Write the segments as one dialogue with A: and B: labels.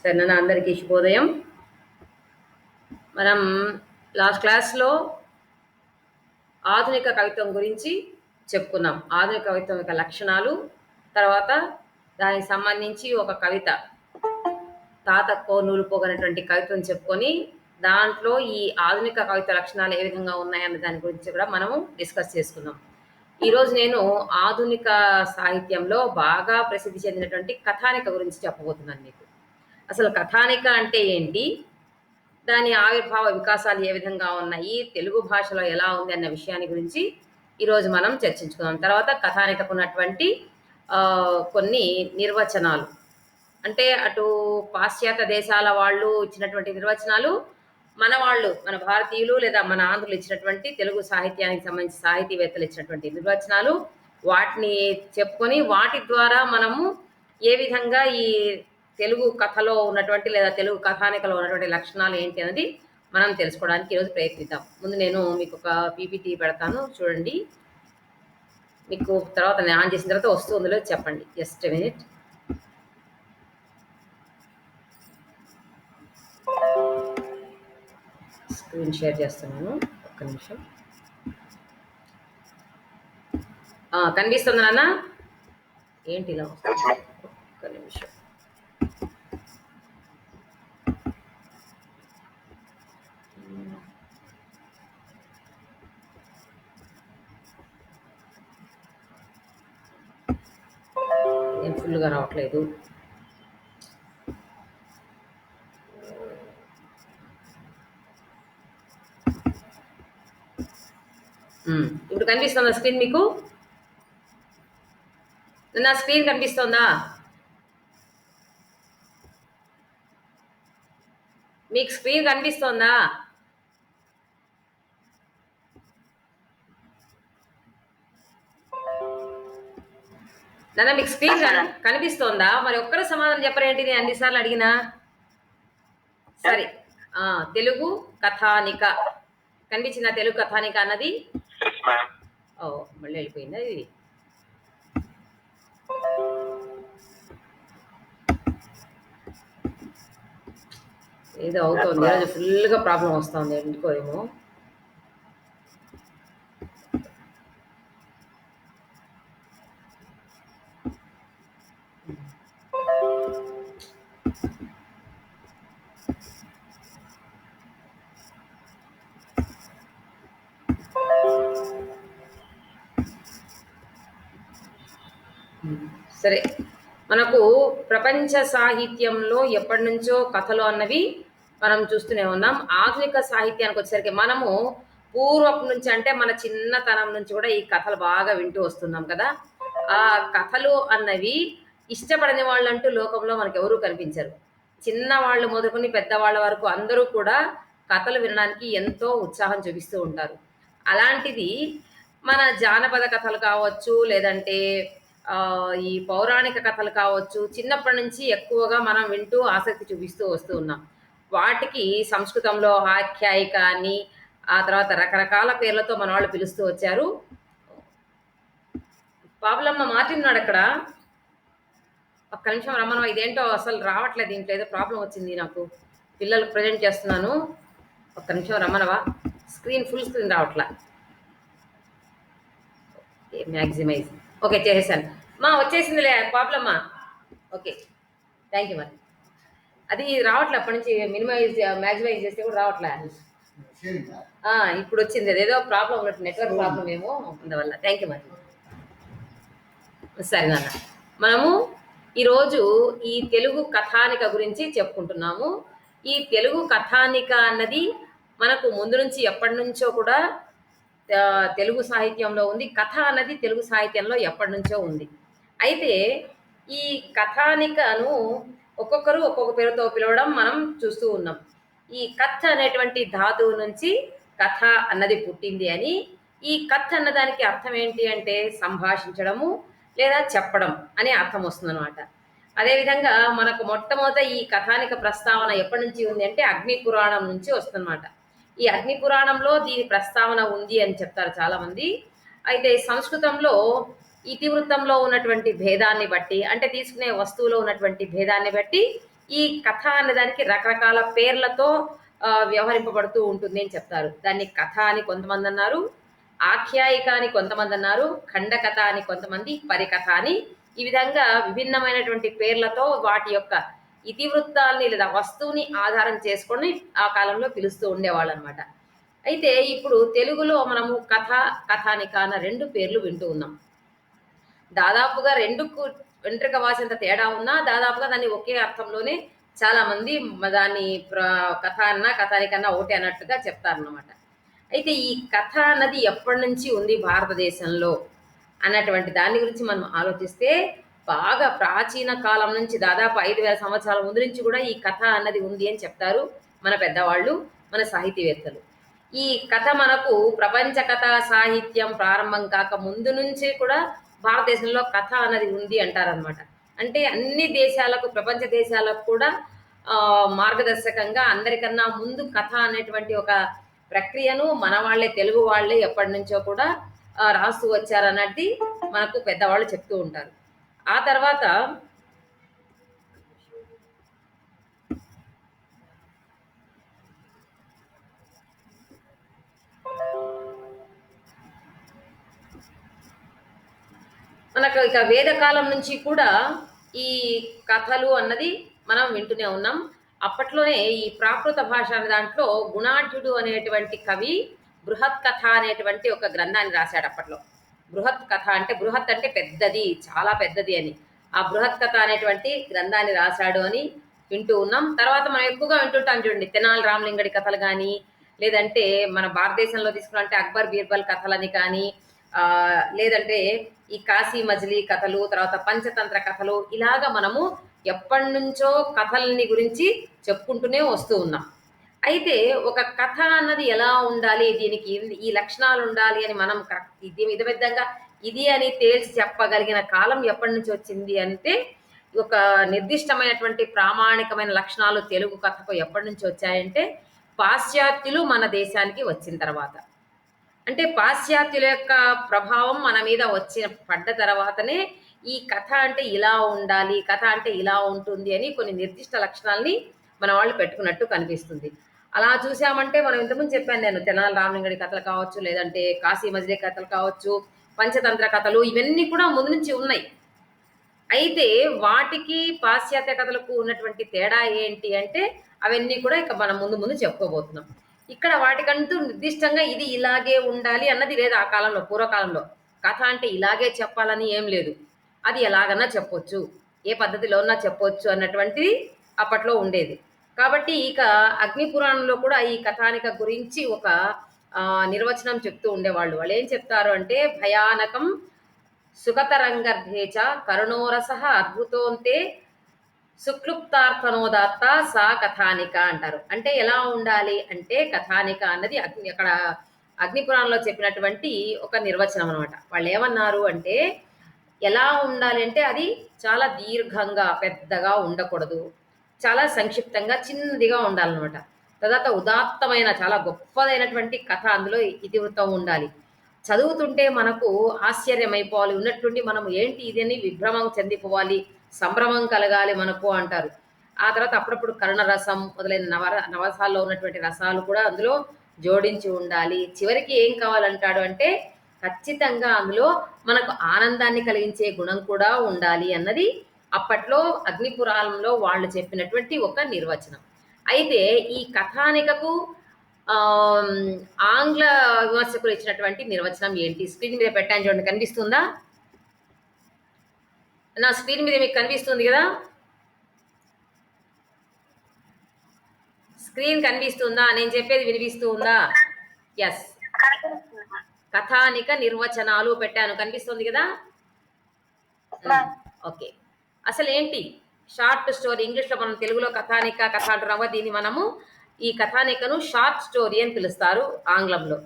A: సరేనా, అందరికీ శుభోదయం. మనం లాస్ట్ క్లాస్లో ఆధునిక కవిత్వం గురించి చెప్పుకున్నాం. ఆధునిక కవిత్వం యొక్క లక్షణాలు, తర్వాత దానికి సంబంధించి ఒక కవిత తాతక్కో నూలుపోగనటువంటి కవిత్వం చెప్పుకొని దాంట్లో ఈ ఆధునిక కవిత లక్షణాలు ఏ విధంగా ఉన్నాయన్న దాని గురించి కూడా మనము డిస్కస్ చేసుకున్నాం. ఈరోజు నేను ఆధునిక సాహిత్యంలో బాగా ప్రసిద్ధి చెందినటువంటి కథానిక గురించి చెప్పబోతున్నాను మీకు. అసలు కథానిక అంటే ఏంటి, దాని ఆవిర్భావ వికాసాలు ఏ విధంగా ఉన్నాయి, తెలుగు భాషలో ఎలా ఉంది అన్న విషయాన్ని గురించి ఈరోజు మనం చర్చించుకుందాం. తర్వాత కథానికకు ఉన్నటువంటి కొన్ని నిర్వచనాలు, అంటే అటు పాశ్చాత్య దేశాల వాళ్ళు ఇచ్చినటువంటి నిర్వచనాలు, మన వాళ్ళు, మన భారతీయులు లేదా మన ఆంధ్రులు ఇచ్చినటువంటి తెలుగు సాహిత్యానికి సంబంధించి సాహితీవేత్తలు ఇచ్చినటువంటి నిర్వచనాలు, వాటిని చెప్పుకొని వాటి ద్వారా మనము ఏ విధంగా ఈ తెలుగు కథలో ఉన్నటువంటి లేదా తెలుగు కథానికలో ఉన్నటువంటి లక్షణాలు ఏంటి అనేది మనం తెలుసుకోవడానికి ఈరోజు ప్రయత్నిద్దాం. ముందు నేను మీకు ఒక పీపీటీ పెడతాను, చూడండి. మీకు తర్వాత నేను ఆన్ చేసిన తర్వాత వస్తుందో చెప్పండి. Just minute. స్క్రీన్ షేర్ చేస్తున్నాను, ఒక్క నిమిషం. కనిపిస్తుంది నాన్న? ఏంటి ఇలా వస్తుంది? ఒక్క నిమిషం. ఏం ఫుల్గా రావట్లేదు. ఇప్పుడు కనిపిస్తుందా స్క్రీన్ మీకు? నా స్క్రీన్ కనిపిస్తుందా మీకు? స్క్రీన్ కనిపిస్తోందా? నాన్న మీకు స్క్రీన్ కనిపిస్తోందా? మరి ఒక్కరు సమాధానం చెప్పరేంటి, నేను అన్నిసార్లు అడిగినా? సరే, తెలుగు కథానిక కనిపించిందా? తెలుగు కథానిక అన్నది మళ్ళీ వెళ్ళిపోయిందా ఇది? ఏదో అవుతుంది, ఈరోజు ఫుల్గా ప్రాబ్లం వస్తుంది, ఎందుకో ఏమో. సరే, మనకు ప్రపంచ సాహిత్యంలో ఎప్పటి నుంచో కథలు అన్నవి మనం చూస్తూనే ఉన్నాం. ఆధునిక సాహిత్యానికి వచ్చేసరికి మనము పూర్వపు నుంచి, అంటే మన చిన్నతనం నుంచి కూడా ఈ కథలు బాగా వింటూ వస్తున్నాం కదా. ఆ కథలు అన్నవి ఇష్టపడని వాళ్ళంటూ లోకంలో మనకు ఎవరూ కనిపించరు. చిన్నవాళ్ళు మొదలుకొని పెద్దవాళ్ళ వరకు అందరూ కూడా కథలు వినడానికి ఎంతో ఉత్సాహం చూపిస్తూ ఉంటారు. అలాంటిది మన జానపద కథలు కావచ్చు, లేదంటే ఈ పౌరాణిక కథలు కావచ్చు, చిన్నప్పటి నుంచి ఎక్కువగా మనం వింటూ ఆసక్తి చూపిస్తూ వస్తూ ఉన్నాం. వాటికి సంస్కృతంలో ఆఖ్యాయిక అని, ఆ తర్వాత రకరకాల పేర్లతో మన వాళ్ళు పిలుస్తూ వచ్చారు. పాపులమ్మ మార్టిన్నాడు అక్కడ, ఒక్క నిమిషం రమ్మను. ఇదేంటో అసలు రావట్లేదు, దీంట్లో ఏదో ప్రాబ్లం వచ్చింది నాకు. పిల్లలకు ప్రజెంట్ చేస్తున్నాను, ఒక్క నిమిషం రమ్మనవా. స్క్రీన్ ఫుల్ స్క్రీన్ రావట్లా. మ్యాక్సిమైజ్, ఓకే చేసేసాను వచ్చేసిందిలే పాపులమ్మా. Okay, thank you. మరి అది రావట్లే అప్పటి నుంచి, మినిమైజ్ మ్యాక్సిమైజ్ చేస్తే కూడా రావట్లే. ఇప్పుడు వచ్చింది, అదేదో ప్రాబ్లం ఉన్నట్టు, నెట్వర్క్ ప్రాబ్లం ఏమో అందువల్ల. Thank you. మరి సరే నాన్న, మనము ఈరోజు ఈ తెలుగు కథానిక గురించి చెప్పుకుంటున్నాము. ఈ తెలుగు కథానిక అన్నది మనకు ముందు నుంచి ఎప్పటి నుంచో కూడా తెలుగు సాహిత్యంలో ఉంది. కథ అన్నది తెలుగు సాహిత్యంలో ఎప్పటి నుంచో ఉంది. అయితే ఈ కథానికను ఒక్కొక్కరు ఒక్కొక్క పేరుతో పిలవడం మనం చూస్తూ ఉన్నాం. ఈ కథ అనేటువంటి ధాతువు నుంచి కథ అన్నది పుట్టింది అని. ఈ కథ అన్నదానికి అర్థం ఏంటి అంటే సంభాషించడము లేదా చెప్పడం అనే అర్థం వస్తుంది అనమాట. అదేవిధంగా మనకు మొట్టమొదట ఈ కథానిక ప్రస్తావన ఎప్పటి నుంచి ఉంది అంటే అగ్ని పురాణం నుంచి వస్తుందన్నమాట. ఈ అగ్ని పురాణంలో దీని ప్రస్తావన ఉంది అని చెప్తారు చాలామంది. అయితే సంస్కృతంలో ఇతివృత్తంలో ఉన్నటువంటి భేదాన్ని బట్టి, అంటే తీసుకునే వస్తువులో ఉన్నటువంటి భేదాన్ని బట్టి ఈ కథ అనే దానికి రకరకాల పేర్లతో వ్యవహరింపబడుతూ ఉంటుంది అని చెప్తారు. దాన్ని కథ అని కొంతమంది అన్నారు, ఆఖ్యాయిక అని కొంతమంది అన్నారు, ఖండకథ అని కొంతమంది, పరికథ అని, ఈ విధంగా విభిన్నమైనటువంటి పేర్లతో వాటి యొక్క ఇతివృత్తాల్ని లేదా వస్తువుని ఆధారం చేసుకొని ఆ కాలంలో పిలుస్తూ ఉండేవాళ్ళు అనమాట. అయితే ఇప్పుడు తెలుగులో మనము కథ, కథానిక అన్న 2 పేర్లు వింటూ ఉన్నాం. దాదాపుగా 2కు వెంట్రుక వాసేంత తేడా ఉన్నా దాదాపుగా దాన్ని ఒకే అర్థంలోనే చాలా మంది దాన్ని కథ అన్నా కథానికన్నా ఒకటే అన్నట్టుగా చెప్తారన్నమాట. అయితే ఈ కథ అన్నది ఎప్పటి నుంచి ఉంది భారతదేశంలో అన్నటువంటి దాని గురించి మనం ఆలోచిస్తే బాగా ప్రాచీన కాలం నుంచి దాదాపు 5,000 సంవత్సరాల ముందు నుంచి కూడా ఈ కథ అన్నది ఉంది అని చెప్తారు మన పెద్దవాళ్ళు, మన సాహితీవేత్తలు. ఈ కథ మనకు ప్రపంచ కథా సాహిత్యం ప్రారంభం కాక ముందు నుంచి కూడా భారతదేశంలో కథ అన్నది ఉంది అంటారనమాట. అంటే అన్ని దేశాలకు, ప్రపంచ దేశాలకు కూడా మార్గదర్శకంగా అందరికన్నా ముందు కథ అనేటువంటి ఒక ప్రక్రియను మన వాళ్ళే, తెలుగు వాళ్ళే ఎప్పటి నుంచో కూడా రాస్తూ వచ్చారన్నది మనకు పెద్దవాళ్ళు చెప్తూ ఉంటారు. ఆ తర్వాత మనకు ఇక వేదకాలం నుంచి కూడా ఈ కథలు అన్నది మనం వింటూనే ఉన్నాం. అప్పట్లోనే ఈ ప్రాకృత భాష అనే దాంట్లో గుణాఢ్యుడు అనేటువంటి కవి బృహత్ కథ అనేటువంటి ఒక గ్రంథాన్ని రాశాడు అప్పట్లో. బృహత్ కథ అంటే, బృహత్ అంటే పెద్దది, చాలా పెద్దది అని. ఆ బృహత్ కథ అనేటువంటి గ్రంథాన్ని రాశాడు అని వింటూ ఉన్నాం. తర్వాత మనం ఎక్కువగా వింటుంటాం చూడండి, తెనాలి రామలింగడి కథలు కానీ, లేదంటే మన భారతదేశంలో తీసుకున్నట్టే అక్బర్ బీర్బల్ కథలని కానీ, లేదంటే ఈ కాశీ మజిలీ కథలు, తర్వాత పంచతంత్ర కథలు, ఇలాగా మనము ఎప్పటి నుంచో కథల్ని గురించి చెప్పుకుంటూనే వస్తూ ఉన్నాం. అయితే ఒక కథ అన్నది ఎలా ఉండాలి, దీనికి ఈ లక్షణాలు ఉండాలి అని మనం ఇది విధంగా ఇది అని తేల్చి చెప్పగలిగిన కాలం ఎప్పటి నుంచి వచ్చింది అంటే, ఒక నిర్దిష్టమైనటువంటి ప్రామాణికమైన లక్షణాలు తెలుగు కథకు ఎప్పటి నుంచి వచ్చాయంటే పాశ్చాత్యులు మన దేశానికి వచ్చిన తర్వాత. అంటే పాశ్చాత్యుల యొక్క ప్రభావం మన మీద పడ్డ తర్వాతనే ఈ కథ అంటే ఇలా ఉండాలి, కథ అంటే ఇలా ఉంటుంది అని కొన్ని నిర్దిష్ట లక్షణాలని మన వాళ్ళు పెట్టుకున్నట్టు కనిపిస్తుంది. అలా చూసామంటే మనం ఇంతకుముందు చెప్పాను నేను, తెనాలి రామలింగడి కథలు కావచ్చు, లేదంటే కాశీ మజిలీ కథలు కావచ్చు, పంచతంత్ర కథలు, ఇవన్నీ కూడా ముందు నుంచి ఉన్నాయి. అయితే వాటికి పాశ్చాత్య కథలకు ఉన్నటువంటి తేడా ఏంటి అంటే అవన్నీ కూడా ఇక మనం ముందు చెప్పుకోబోతున్నాం. ఇక్కడ వాటికంటూ నిర్దిష్టంగా ఇది ఇలాగే ఉండాలి అన్నది లేదు ఆ కాలంలో. పూర్వకాలంలో కథ అంటే ఇలాగే చెప్పాలని ఏం లేదు, అది ఎలాగన్నా చెప్పొచ్చు, ఏ పద్ధతిలో ఉన్నా చెప్పొచ్చు అన్నటువంటిది అప్పట్లో ఉండేది. కాబట్టి ఇక అగ్ని పురాణంలో కూడా ఈ కథానిక గురించి ఒక నిర్వచనం చెప్తూ ఉండేవాళ్ళు. వాళ్ళు ఏం చెప్తారు అంటే, భయానకం సుగతరంగర్ధేచ కరుణోరస అద్భుతోంతే సుక్లుప్తార్థనోదాత్త సా కథానిక అంటారు. అంటే ఎలా ఉండాలి అంటే, కథానిక అన్నది అక్కడ అగ్నిపురాణంలో చెప్పినటువంటి ఒక నిర్వచనం అనమాట. వాళ్ళు ఏమన్నారు అంటే, ఎలా ఉండాలి అంటే అది చాలా దీర్ఘంగా పెద్దగా ఉండకూడదు, చాలా సంక్షిప్తంగా చిన్నదిగా ఉండాలన్నమాట. తర్వాత ఉదాత్తమైన చాలా గొప్పదైనటువంటి కథ అందులో ఇతివృత్తం ఉండాలి. చదువుతుంటే మనకు ఆశ్చర్యం అయిపోవాలి, ఉన్నట్టుండి మనం ఏంటి ఇదని విభ్రమం చెందిపోవాలి, సంభ్రమం కలగాలి మనకు అంటారు. ఆ తర్వాత అప్పుడప్పుడు కరుణరసం మొదలైన నవరసాల్లో ఉన్నటువంటి రసాలు కూడా అందులో జోడించి ఉండాలి. చివరికి ఏం కావాలంటాడు అంటే, ఖచ్చితంగా అందులో మనకు ఆనందాన్ని కలిగించే గుణం కూడా ఉండాలి అన్నది అప్పట్లో అగ్నిపురాణంలో వాళ్ళు చెప్పినటువంటి ఒక నిర్వచనం. అయితే ఈ కథానికకు ఆంగ్ల విమర్శకులు ఇచ్చినటువంటి నిర్వచనం ఏంటి? స్క్రీన్ మీద పెట్టాను చూడండి, కనిపిస్తుందా? నా స్క్రీన్ మీద మీకు కనిపిస్తుంది కదా? స్క్రీన్ కనిపిస్తుందా? నేను చెప్పేది వినిపిస్తూ ఉందా? ఎస్, కథానిక నిర్వచనాలు పెట్టాను, కనిపిస్తుంది కదా? ఓకే. అసలు ఏంటి షార్ట్ స్టోరీ? ఇంగ్లీష్లో మనం తెలుగులో కథానిక కథ అంటున్నాము, దీన్ని మనము ఈ కథానికను షార్ట్ స్టోరీ అని పిలుస్తారు ఆంగ్లంలో.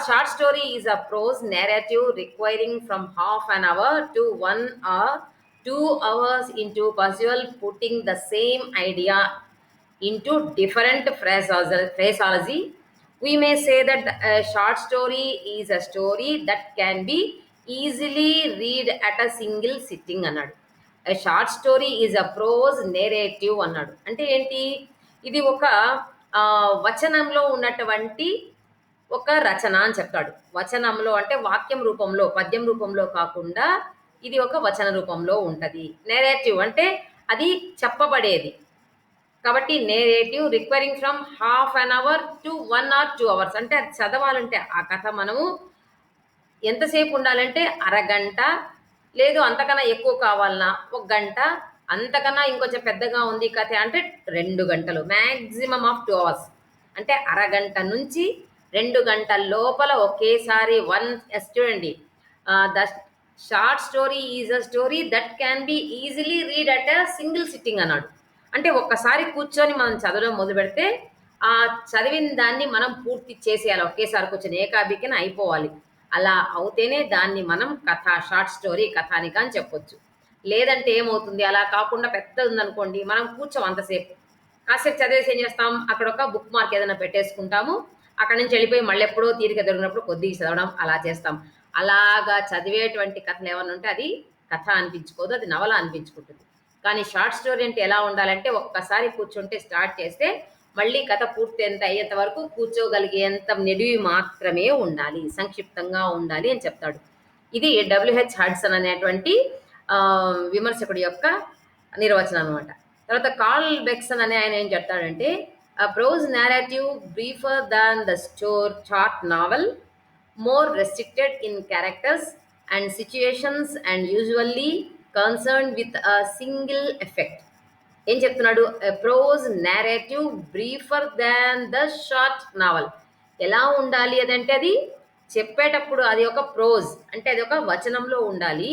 A: Short story is a prose narrative requiring from half an hour to 1 or 2 hours into visual putting the same idea into different phraseology. We may say that a short story is a story that can be easily read at a single sitting అన్నాడు. ఎ short story is a prose narrative అన్నాడు. అంటే ఏంటి? ఇది ఒక వచనంలో ఉన్నటువంటి ఒక రచన అని చెప్తాడు. వచనంలో అంటే వాక్యం రూపంలో, పద్యం రూపంలో కాకుండా ఇది ఒక వచన రూపంలో ఉంటది. నేరేటివ్ అంటే అది చెప్పబడేది. కాబట్టి narrative requiring from half an hour to 1 or 2 hours. అంటే అది చదవాలంటే ఆ కథ మనము ఎంతసేపు ఉండాలంటే అరగంట, లేదు అంతకన్నా ఎక్కువ కావాలన్నా ఒక గంట, అంతకన్నా ఇంకొంచెం పెద్దగా ఉంది కథ అంటే 2 గంటలు. Maximum of 2 hours. అంటే అరగంట నుంచి 2 గంటల లోపల ఒకేసారి చూడండి. The short story is a story that can be easily read at a single sitting అన్నాడు. అంటే ఒక్కసారి కూర్చొని మనం చదవడం మొదలు పెడితే ఆ చదివిన దాన్ని మనం పూర్తి చేసేయాలి. ఒకేసారి కూర్చొని ఏకాబికిన అయిపోవాలి. అలా అవుతేనే దాన్ని మనం కథ, షార్ట్ స్టోరీ, కథానిక అని చెప్పొచ్చు. లేదంటే ఏమవుతుంది, అలా కాకుండా పెద్దది ఉందనుకోండి, మనం కూర్చోం అంతసేపు. కాసేపు చదివేసి ఏం చేస్తాం, అక్కడ ఒక బుక్ మార్క్ ఏదైనా పెట్టేసుకుంటాము. అక్కడి నుంచి వెళ్ళిపోయి మళ్ళీ ఎప్పుడో తీరిక దొరికినప్పుడు కొద్దిగా చదవడం అలా చేస్తాం. అలాగా చదివేటువంటి కథలు ఏమన్నా ఉంటే అది కథ అనిపించుకోదు, అది నవల అనిపించుకుంటుంది. కానీ షార్ట్ స్టోరీ అంటే ఎలా ఉండాలంటే ఒక్కసారి కూర్చుంటే స్టార్ట్ చేస్తే మళ్ళీ కథ పూర్తి ఎంత అయ్యేంత వరకు కూర్చోగలిగేంత నిడివి మాత్రమే ఉండాలి, సంక్షిప్తంగా ఉండాలి అని చెప్తాడు. ఇది డబ్ల్యూహెచ్ హడ్సన్ అనేటువంటి విమర్శకుడి యొక్క నిర్వచనం అనమాట. తర్వాత కార్ల్ బెక్సన్ అనే ఆయన ఏం చెప్తాడంటే, prose narrative briefer than the short novel, more restricted in characters and situations and usually concerned with a single effect. ఏం చెప్తున్నాడు? Prose narrative briefer than the short novel. ఎలా ఉండాలి అదంటే అది చెప్పేటప్పుడు అది ఒక ప్రోజ్ అంటే అది ఒక వచనంలో ఉండాలి.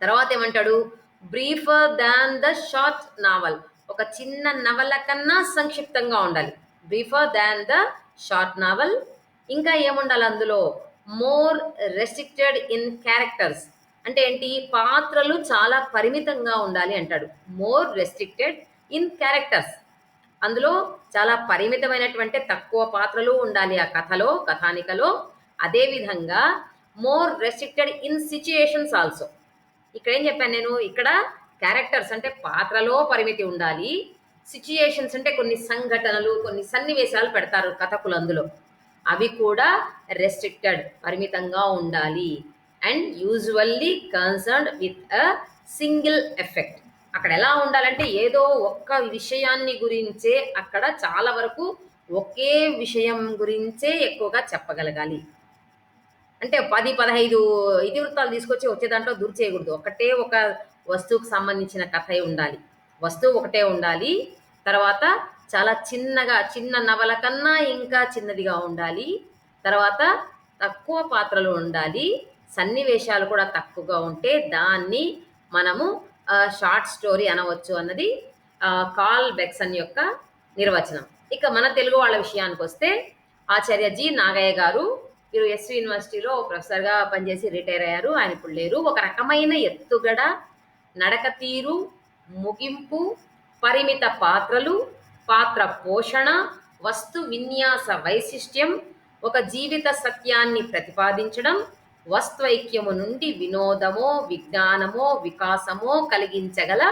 A: తర్వాత ఏమంటాడు? బ్రీఫర్ దాన్ ద షార్ట్ నావల్, ఒక చిన్న నవల కన్నా సంక్షిప్తంగా ఉండాలి. బ్రీఫర్ దాన్ ద షార్ట్ నావల్. ఇంకా ఏముండాలి అందులో? మోర్ రెస్ట్రిక్టెడ్ ఇన్ క్యారెక్టర్స్ అంటే ఏంటి? పాత్రలు చాలా పరిమితంగా ఉండాలి అంటాడు. మోర్ రెస్ట్రిక్టెడ్ ఇన్ క్యారెక్టర్స్, అందులో చాలా పరిమితమైనటువంటి తక్కువ పాత్రలు ఉండాలి ఆ కథలో, కథానికలో. అదేవిధంగా more restricted in situations also. ఇక్కడ ఏం చెప్పాను నేను? ఇక్కడ క్యారెక్టర్స్ అంటే పాత్రలో పరిమితి ఉండాలి. సిచ్యుయేషన్స్ అంటే కొన్ని సంఘటనలు, కొన్ని సన్నివేశాలు పెడతారు కథకులు అందులో, అవి కూడా రెస్ట్రిక్టెడ్, పరిమితంగా ఉండాలి. And usually concerned with a single effect. అక్కడ ఎలా ఉండాలంటే ఏదో ఒక్క విషయాన్ని గురించే, అక్కడ చాలా వరకు ఒకే విషయం గురించే ఎక్కువగా చెప్పగలగాలి. అంటే 10-15 ఇతివృత్తాలు తీసుకొచ్చి వచ్చే దాంట్లో దుర్ చేయకూడదు. ఒకటే ఒక వస్తువుకు సంబంధించిన కథ ఉండాలి, వస్తువు ఒకటే ఉండాలి. తర్వాత చాలా చిన్నగా, చిన్న నవల కన్నా ఇంకా చిన్నదిగా ఉండాలి. తర్వాత తక్కువ పాత్రలు ఉండాలి, సన్నివేశాలు కూడా తక్కువగా ఉంటే దాన్ని మనము షార్ట్ స్టోరీ అనవచ్చు అన్నది కార్ల్ బెక్సన్ యొక్క నిర్వచనం. ఇక మన తెలుగు వాళ్ళ విషయానికి వస్తే ఆచార్య జి నాగయ్య గారు, వీరు ఎస్వి యూనివర్సిటీలో ప్రొఫెసర్గా పనిచేసి రిటైర్ అయ్యారు. ఆయన ఇప్పుడు లేరు. ఒక రకమైన ఎత్తుగడ, నడక తీరు, ముగింపు, పరిమిత పాత్రలు, పాత్ర పోషణ, వస్తు విన్యాస వైశిష్ట్యం, ఒక జీవిత సత్యాన్ని ప్రతిపాదించడం, వస్త్వైక్యము నుండి వినోదమో, విజ్ఞానమో, వికాసమో కలిగించగల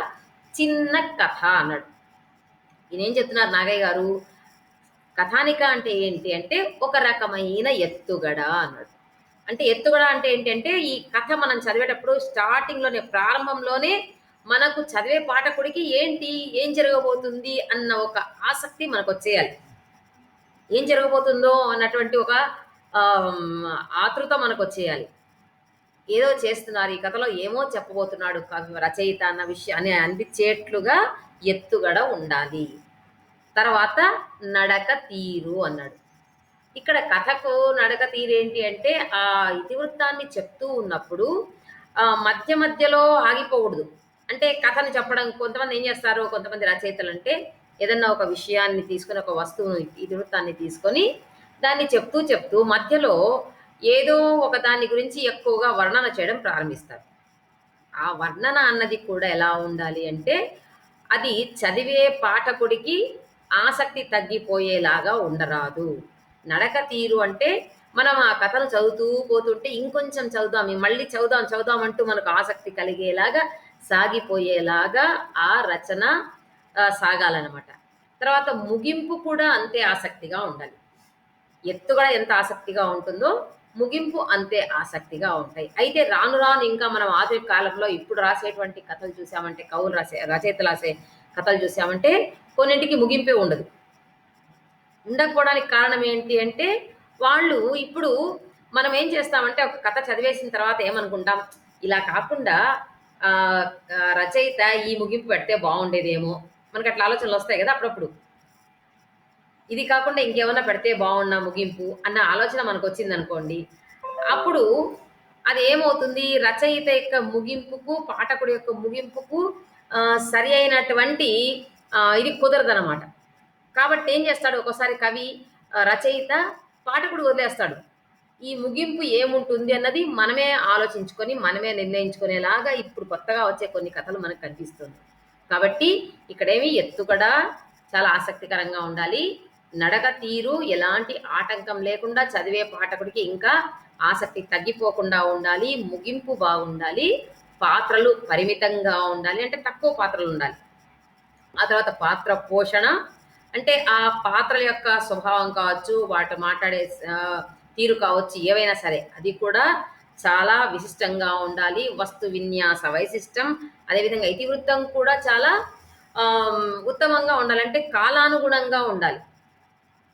A: చిన్న కథ అన్నాడు. ఈయనేం చెప్తున్నారు నాగయ్య గారు? కథానిక అంటే ఏంటి అంటే ఒక రకమైన ఎత్తుగడ అన్నాడు. అంటే ఎత్తుగడ అంటే ఏంటంటే ఈ కథ మనం చదివేటప్పుడు స్టార్టింగ్లోనే, ప్రారంభంలోనే మనకు చదివే పాఠకుడికి ఏంటి, ఏం జరగబోతుంది అన్న ఒక ఆసక్తి మనకు వచ్చేయాలి. ఏం జరగబోతుందో అన్నటువంటి ఒక ఆతృత మనకు వచ్చేయాలి. ఏదో చేస్తున్నారు ఈ కథలో, ఏమో చెప్పబోతున్నాడు రచయిత అన్న విషయాన్ని అనిపించేట్లుగా ఎత్తుగడ ఉండాలి. తర్వాత నడక తీరు అన్నాడు. ఇక్కడ కథకు నడక తీరు ఏంటి అంటే ఆ ఇతివృత్తాన్ని చెప్తూ ఉన్నప్పుడు మధ్య మధ్యలో ఆగిపోకూడదు. అంటే కథను చెప్పడం, కొంతమంది ఏం చేస్తారు, కొంతమంది రచయితలు అంటే ఏదన్నా ఒక విషయాన్ని తీసుకొని, ఒక వస్తువును, ఇతివృత్తాన్ని తీసుకొని దాన్ని చెప్తూ చెప్తూ మధ్యలో ఏదో ఒక దాని గురించి ఎక్కువగా వర్ణన చేయడం ప్రారంభిస్తారు. ఆ వర్ణన అన్నది కూడా ఎలా ఉండాలి అంటే అది చదివే పాఠకుడికి ఆసక్తి తగ్గిపోయేలాగా ఉండరాదు. నడక తీరు అంటే మనం ఆ కథను చదువుతూ పోతుంటే ఇంకొంచెం చదువుదాం, మళ్ళీ చదువుదాం చదువుదాం అంటూ మనకు ఆసక్తి కలిగేలాగా సాగిపోయేలాగా ఆ రచన సాగాలనమాట. తర్వాత ముగింపు కూడా అంతే ఆసక్తిగా ఉండాలి. ఎత్తుగడ ఎంత ఆసక్తిగా ఉంటుందో, ముగింపు అంతే ఆసక్తిగా ఉంటాయి. అయితే రాను రాను ఇంకా మనం ఆధునిక కాలంలో ఇప్పుడు రాసేటువంటి కథలు చూసామంటే, కవులు రాసే రచయితలు రాసే కథలు చూసామంటే, కొన్నింటికి ముగింపే ఉండదు. ఉండకపోవడానికి కారణం ఏంటి అంటే, వాళ్ళు ఇప్పుడు మనం ఏం చేస్తామంటే, ఒక కథ చదివేసిన తర్వాత ఏమనుకుంటాం, ఇలా కాకుండా ఆహ్, రచయిత ఈ ముగింపు పెడితే బావుండేదేమో! మనకట్లా ఆలోచనలొస్తాయి గదా! అప్పుడప్పుడు. ఇది కాకుండా ఇంకేమన్నా పెడితే బావుండునా ముగింపు అన్న ఆలోచన మనకొచ్చిందనుకోండి. అప్పుడు అది ఏమవుతుంది, రచయిత యొక్క ముగింపుకు, పాఠకుడి యొక్క ముగింపుకు సరి అయినటువంటి ఇది కుదరదనమాట. కాబట్టి ఏం చేస్తాడు ఒక్కోసారి కవి, రచయిత పాఠకుడు వదిలేస్తాడు. ఈ ముగింపు ఏముంటుంది అన్నది మనమే ఆలోచించుకొని, మనమే నిర్ణయించుకునేలాగా ఇప్పుడు కొత్తగా వచ్చే కొన్ని కథలు మనకు కనిపిస్తుంది. కాబట్టి ఇక్కడేమి ఎత్తుగడ చాలా ఆసక్తికరంగా ఉండాలి. నడక తీరు ఎలాంటి ఆటంకం లేకుండా చదివే పాఠకుడికి ఇంకా ఆసక్తి తగ్గిపోకుండా ఉండాలి. ముగింపు బాగుండాలి. పాత్రలు పరిమితంగా ఉండాలి. అంటే తక్కువ పాత్రలుండాలి. ఆ తర్వాత పాత్ర పోషణ అంటే ఆ పాత్రల యొక్క స్వభావం కావచ్చు, వాటి మాట్లాడే తీరు కావచ్చు, ఏవైనా సరే అది కూడా చాలా విశిష్టంగా ఉండాలి. వస్తు విన్యాస వైశిష్టం, అదేవిధంగా ఇతివృత్తం కూడా చాలా ఉత్తమంగా ఉండాలి. అంటే కాలానుగుణంగా ఉండాలి.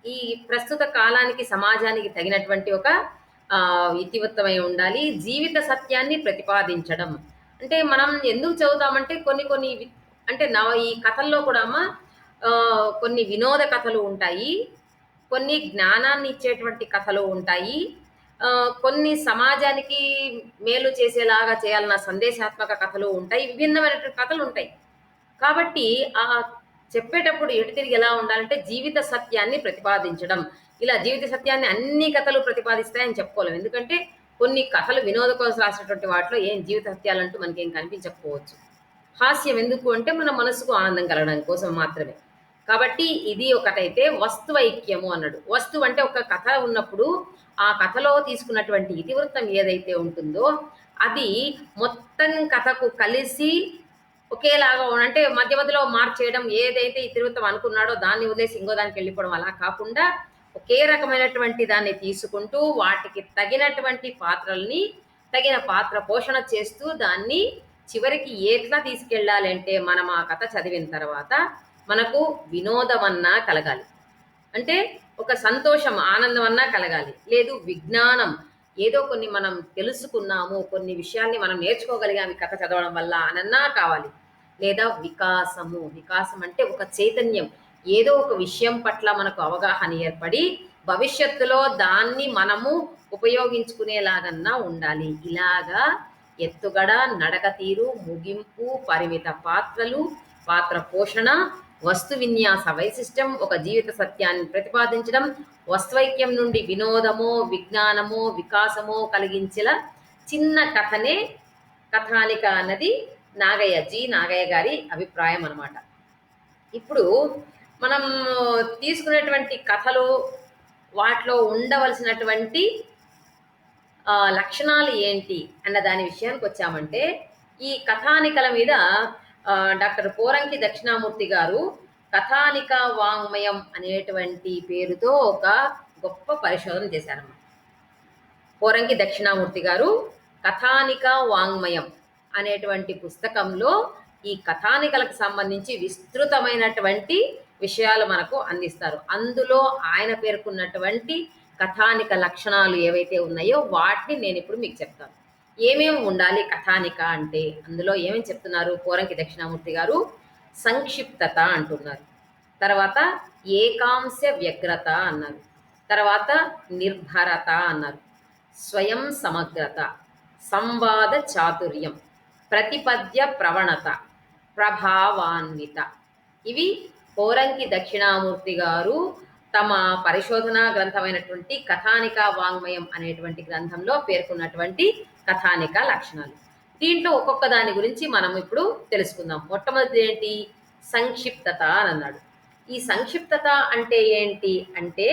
A: ఈ ప్రస్తుత కాలానికి, సమాజానికి తగినటువంటి ఒక ఇతివృత్తమై ఉండాలి. జీవిత సత్యాన్ని ప్రతిపాదించడం. అంటే మనం ఎందుకు చదువుతామంటే కొన్ని కొన్ని అంటే ఈ కథల్లో కూడా అమ్మ కొన్ని వినోద కథలు ఉంటాయి. కొన్ని జ్ఞానాన్ని ఇచ్చేటువంటి కథలు ఉంటాయి. కొన్ని సమాజానికి మేలు చేసేలాగా చేయాలన్న సందేశాత్మక కథలు ఉంటాయి. విభిన్నమైనటువంటి కథలుంటాయి. కాబట్టి చెప్పేటప్పుడు ఎటు తిరిగి ఎలా ఉండాలంటే జీవిత సత్యాన్ని ప్రతిపాదించడం. ఇలా జీవిత సత్యాన్ని అన్ని కథలు ప్రతిపాదిస్తాయని చెప్పుకోలేం. ఎందుకంటే కొన్ని కథలు వినోదం కోసం రాసినటువంటి వాటిలో ఏం జీవిత సత్యాలంటూ మనకేం కనిపించకపోవచ్చు. హాస్యం ఎందుకు అంటే మన మనసుకు ఆనందం కలగడం కోసం మాత్రమే. కాబట్టి ఇది ఒకటైతే వస్తువైక్యము అన్నాడు. వస్తువు అంటే ఒక కథ ఉన్నప్పుడు ఆ కథలో తీసుకున్నటువంటి ఇతివృత్తం ఏదైతే ఉంటుందో అది మొత్తం కథకు కలిసి ఒకేలాగా అంటే మధ్య మధ్యలో మార్చేయడం, ఏదైతే ఇతివృత్తం అనుకున్నాడో దాన్ని వదిలేసి ఇంకో దానికి వెళ్ళిపోవడం అలా కాకుండా ఒకే రకమైనటువంటి దాన్ని తీసుకుంటూ వాటికి తగినటువంటి పాత్రల్ని తగిన పాత్ర పోషణ చేస్తూ దాన్ని చివరికి ఎట్లా తీసుకెళ్ళాలి అంటే మనం ఆ కథ చదివిన తర్వాత మనకు వినోదమన్నా కలగాలి. అంటే ఒక సంతోషం, ఆనందం అన్నా కలగాలి. లేదు విజ్ఞానం, ఏదో కొన్ని మనం తెలుసుకున్నాము, కొన్ని విషయాల్ని మనం నేర్చుకోగలిగాము కథ చదవడం వల్ల అనన్నా కావాలి. లేదా వికాసము, వికాసం అంటే ఒక చైతన్యం, ఏదో ఒక విషయం పట్ల మనకు అవగాహన ఏర్పడి భవిష్యత్తులో దాన్ని మనము ఉపయోగించుకునేలాగన్నా ఉండాలి. ఇలాగా ఎత్తుగడ, నడక తీరు, ముగింపు, పరిమిత పాత్రలు, పాత్ర పోషణ, వస్తు విన్యాస వైశిష్టం, ఒక జీవిత సత్యాన్ని ప్రతిపాదించడం, వస్తువైక్యం నుండి వినోదమో, విజ్ఞానమో, వికాసమో కలిగించేలా చిన్న కథనే కథానిక అన్నది నాగయ్య గారి అభిప్రాయం అనమాట. ఇప్పుడు మనం తీసుకునేటువంటి కథలు వాటిలో ఉండవలసినటువంటి లక్షణాలు ఏంటి అన్న దాని విషయానికి వచ్చామంటే ఈ కథానికల మీద డాక్టర్ పోరంకి దక్షిణామూర్తి గారు కథానిక వాంగ్మయం అనేటువంటి పేరుతో ఒక గొప్ప పరిశోధన చేశారన్నమాట. పోరంకి దక్షిణామూర్తి గారు కథానిక వాంగ్మయం అనేటువంటి పుస్తకంలో ఈ కథానికలకు సంబంధించి విస్తృతమైనటువంటి విషయాలు మనకు అందిస్తారు. అందులో ఆయన పేర్కొన్నటువంటి కథానిక లక్షణాలు ఏవైతే ఉన్నాయో వాటిని నేను ఇప్పుడు మీకు చెప్తాను. ఏమేమి ఉండాలి కథానిక అంటే అందులో ఏమేమి చెప్తున్నారు పోరంకి దక్షిణామూర్తి గారు? సంక్షిప్తత అంటున్నారు. తర్వాత ఏకాంశ వ్యగ్రత అన్నారు. తర్వాత నిర్భరత అన్నారు. స్వయం సమగ్రత, సంవాద చాతుర్యం, ప్రతిపద్య ప్రవణత, ప్రభావాన్విత. ఇవి పోరంకి దక్షిణామూర్తి గారు తమ పరిశోధనా గ్రంథమైనటువంటి కథానిక వాంగ్మయం అనేటువంటి గ్రంథంలో పేర్కొన్నటువంటి కథానిక లక్షణాలు. దీంట్లో ఒక్కొక్క దాని గురించి మనం ఇప్పుడు తెలుసుకుందాం. మొట్టమొదటి ఏంటి? సంక్షిప్తత అని అన్నాడు. ఈ సంక్షిప్తత అంటే ఏంటి అంటే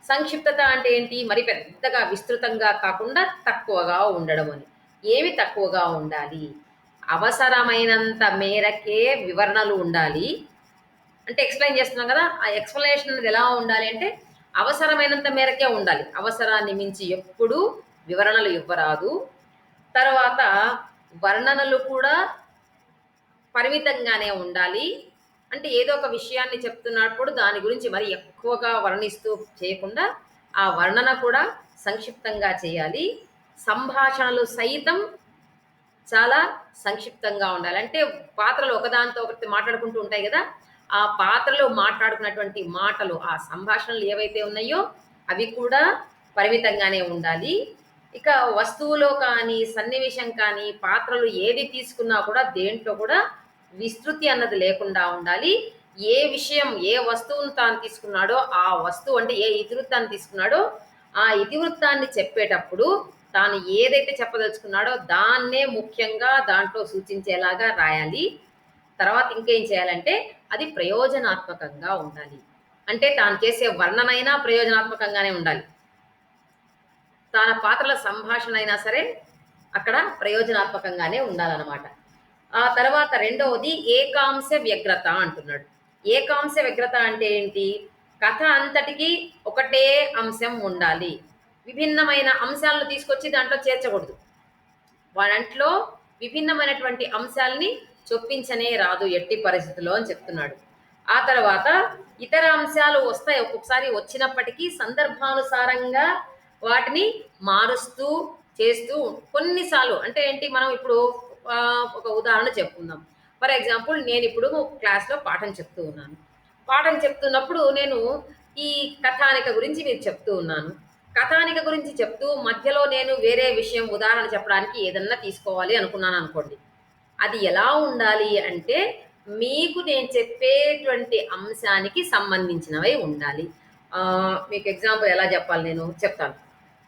A: సంక్షిప్తత అంటే ఏంటి? మరి పెద్దగా విస్తృతంగా కాకుండా తక్కువగా ఉండడం అని. ఏమి తక్కువగా ఉండాలి? అవసరమైనంత మేరకే వివరణలు ఉండాలి. అంటే ఎక్స్‌ప్లెయిన్ చేస్తున్నాం కదా! ఆ ఎక్స్‌ప్లనేషన్ అనేది ఎలా ఉండాలి అంటే, అవసరమైనంత మేరకే ఉండాలి. అవసరాన్ని మించి ఎప్పుడూ వివరణలు ఇవ్వరాదు. తర్వాత వర్ణనలు కూడా పరిమితంగానే ఉండాలి. అంటే ఏదో ఒక విషయాన్ని చెప్తున్నప్పుడు దాని గురించి మరి ఎక్కువగా వర్ణిస్తూ చేయకుండా, ఆ వర్ణన కూడా సంక్షిప్తంగా చేయాలి. సంభాషణలు సైతం చాలా సంక్షిప్తంగా ఉండాలి. అంటే పాత్రలు ఒకదానితో ఒకటి మాట్లాడుకుంటూ ఉంటాయి గదా! ఆ పాత్రలు మాట్లాడుకున్నటువంటి మాటలు, ఆ సంభాషణలు ఏవైతే ఉన్నాయో అవి కూడా పరిమితంగానే ఉండాలి. ఇక వస్తువులో కానీ, సన్నివేశం కానీ, పాత్రలు ఏది తీసుకున్నా కూడా దేంట్లో కూడా విస్తృతి అన్నది లేకుండా ఉండాలి. ఏ విషయం, ఏ వస్తువును తాను తీసుకున్నాడో, ఆ వస్తువు అంటే ఏ ఇతివృత్తాన్ని తీసుకున్నాడో, ఆ ఇతివృత్తాన్ని చెప్పేటప్పుడు తాను ఏదైతే చెప్పదలుచుకున్నాడో దాన్నే ముఖ్యంగా దాంట్లో సూచించేలాగా రాయాలి. తర్వాత ఇంకేం చేయాలంటే అది ప్రయోజనాత్మకంగా ఉండాలి. అంటే తాను చేసే వర్ణనైనా ప్రయోజనాత్మకంగానే ఉండాలి. తన పాత్రల సంభాషణ అయినా సరే అక్కడ ప్రయోజనాత్మకంగానే ఉండాలనమాట. ఆ తర్వాత రెండవది ఏకాంశ వ్యగ్రత అంటున్నాడు. ఏకాంశ వ్యగ్రత అంటే ఏంటి? కథ అంతటికి ఒకటే అంశం ఉండాలి. విభిన్నమైన అంశాలను తీసుకొచ్చి దాంట్లో చేర్చకూడదు. వాడంట్లో విభిన్నమైనటువంటి అంశాలని చొప్పించనే రాదు ఎట్టి పరిస్థితిలో అని చెప్తున్నాడు. ఆ తర్వాత ఇతర అంశాలు వస్తాయి, ఒక్కొక్కసారి వచ్చినప్పటికీ సందర్భానుసారంగా వాటిని మారుస్తూ చేస్తూ కొన్నిసార్లు అంటే ఏంటి మనం ఇప్పుడు ఒక ఉదాహరణ చెప్పుకుందాం. ఫర్ ఎగ్జాంపుల్ నేను ఇప్పుడు క్లాస్లో పాఠం చెప్తూ ఉన్నాను. పాఠం చెప్తున్నప్పుడు నేను ఈ కథానిక గురించి మీకు చెప్తూ ఉన్నాను. కథానిక గురించి చెప్తూ మధ్యలో నేను వేరే విషయం ఉదాహరణ చెప్పడానికి ఏదన్నా తీసుకోవాలి అనుకున్నాను అనుకోండి. అది ఎలా ఉండాలి అంటే మీకు నేను చెప్పేటువంటి అంశానికి సంబంధించినవై ఉండాలి. మీకు ఎగ్జాంపుల్ ఎలా చెప్పాలి నేను చెప్తాను.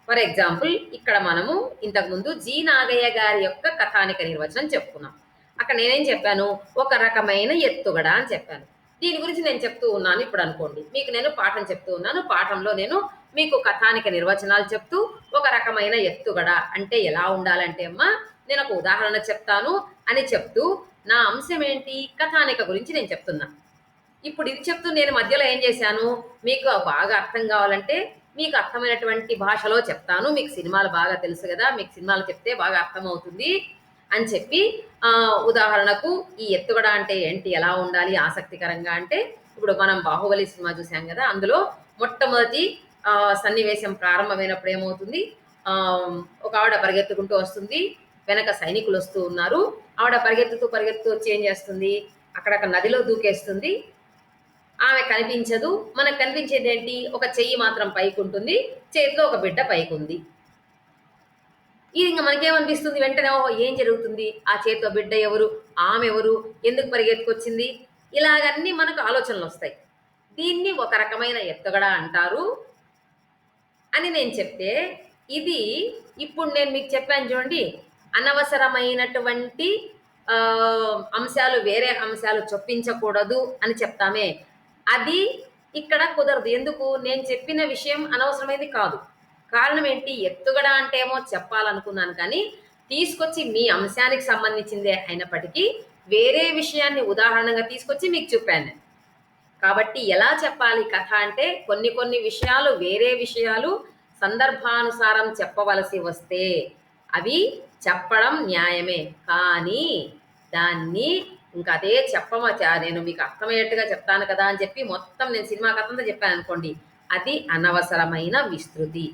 A: ఫర్ ఎగ్జాంపుల్ ఇక్కడ మనము ఇంతకుముందు జి నాగయ్య గారి యొక్క కథానిక నిర్వచనం చెప్పుకున్నాం. అక్కడ నేనేం చెప్పాను? ఒక రకమైన ఎత్తుగడ అని చెప్పాను. దీని గురించి నేను చెప్తూ ఉన్నాను ఇప్పుడు అనుకోండి. మీకు నేను పాఠం చెప్తూ ఉన్నాను. పాఠంలో నేను మీకు కథానిక నిర్వచనాలు చెప్తూ ఒక రకమైన ఎత్తుగడ అంటే ఎలా ఉండాలంటే అమ్మా నేను ఒక ఉదాహరణ చెప్తాను అని చెప్తూ నా అంశం ఏంటి? కథానిక గురించి నేను చెప్తున్నా. ఇప్పుడు ఇది చెప్తూ నేను మధ్యలో ఏం చేశాను? మీకు బాగా అర్థం కావాలంటే మీకు అర్థమైనటువంటి భాషలో చెప్తాను. మీకు సినిమాలు బాగా తెలుసు కదా! మీకు సినిమాలు చెప్తే బాగా అర్థమవుతుంది అని చెప్పి ఉదాహరణకు ఈ ఎత్తుగడ అంటే ఏంటి? ఎలా ఉండాలి ఆసక్తికరంగా అంటే ఇప్పుడు మనం 'బాహుబలి' సినిమా చూసాం కదా! అందులో మొట్టమొదటి సన్నివేశం ప్రారంభమైనప్పుడు ఏమవుతుంది? ఒక ఆవిడ పరిగెత్తుకుంటూ వస్తుంది. వెనక సైనికులు వస్తూ ఉన్నారు. ఆవిడ పరిగెత్తుతూ, పరిగెత్తుతూ వచ్చి ఏం చేస్తుంది? అక్కడ నదిలో దూకేస్తుంది. ఆమె కనిపించదు. మనకు కనిపించేదేంటి? ఒక చెయ్యి మాత్రం పైకుంటుంది. చేతిలో ఒక బిడ్డ పైకుంది. ఇది ఇంక మనకేమనిపిస్తుంది వెంటనే ఓహో! ఏం జరుగుతుంది? ఆ చేతిలో బిడ్డ ఎవరు? ఆమె ఎవరు? ఎందుకు పరిగెత్తుకొచ్చింది? ఇలాగన్నీ మనకు ఆలోచనలొస్తాయి. దీన్ని ఒక రకమైన ఎత్తుగడ అంటారు అని నేను చెప్తే, ఇది ఇప్పుడు నేను మీకు చెప్పాను చూడండి. అనవసరమైనటువంటి అంశాలు వేరే అంశాలు చొప్పించకూడదు అని చెప్తామే. అది ఇక్కడ కుదరదు. ఎందుకు? నేను చెప్పిన విషయం అనవసరమైనది కాదు. కారణం ఏంటి? ఎత్తుగడ అంటే ఏమో చెప్పాలనుకున్నాను కానీ, తీసుకొచ్చి మీ అంశానికి సంబంధించిందే అయినప్పటికీ, వేరే విషయాన్ని ఉదాహరణగా తీసుకొచ్చి మీకు చెప్పాను. కాబట్టి ఎలా చెప్పాలి కథ అంటే కొన్ని కొన్ని విషయాలు వేరే విషయాలు సందర్భానుసారం చెప్పవలసి వస్తే అవి చెప్పడం న్యాయమే. కానీ దాన్ని ఇంకా అదే నేను మీకు అర్థమయ్యేట్టుగా చెప్తాను కదా అని చెప్పి మొత్తం నేను సినిమా కథంతా చెప్పాను అనుకోండి, అది అనవసరమైన విస్తృతి.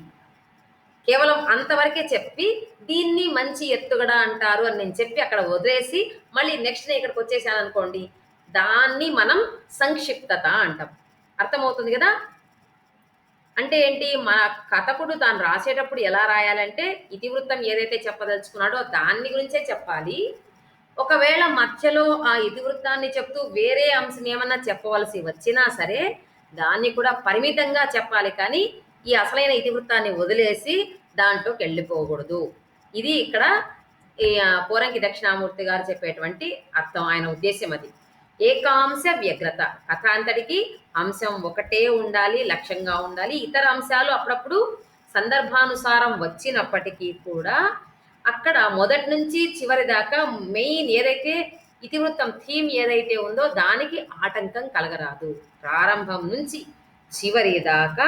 A: కేవలం అంతవరకే చెప్పి దీన్ని మంచి ఎత్తుగడ అంటారు అని నేను చెప్పి అక్కడ వదిలేసి మళ్ళీ నెక్స్ట్ నేను ఇక్కడికి వచ్చేసాను అనుకోండి, దాన్ని మనం సంక్షిప్తత అంటాం. అర్థమవుతుంది కదా! అంటే ఏంటి? మన కథకుడు తాను రాసేటప్పుడు ఎలా రాయాలంటే ఇతివృత్తం ఏదైతే చెప్పదలుచుకున్నాడో దాన్ని గురించే చెప్పాలి. ఒకవేళ మధ్యలో ఆ ఇతివృత్తాన్ని చెప్తూ వేరే అంశం ఏమన్నా చెప్పవలసి వచ్చినా సరే దాన్ని కూడా పరిమితంగా చెప్పాలి. కానీ ఈ అసలైన ఇతివృత్తాన్ని వదిలేసి దాంట్లోకెళ్ళిపోకూడదు. ఇది ఇక్కడ ఈ పోరంకి దక్షిణామూర్తి గారు చెప్పేటువంటి అర్థం. ఆయన ఉద్దేశ్యం అది. ఏకాంశ వ్యగ్రత. కథ అంతటికి అంశం ఒకటే ఉండాలి, లక్ష్యంగా ఉండాలి. ఇతర అంశాలు అప్పుడప్పుడు సందర్భానుసారం వచ్చినప్పటికీ కూడా అక్కడ మొదటి నుంచి చివరి దాకా మెయిన్ ఏదైతే ఇతివృత్తం థీమ్ ఏదైతే ఉందో దానికి ఆటంకం కలగరాదు. ప్రారంభం నుంచి చివరి దాకా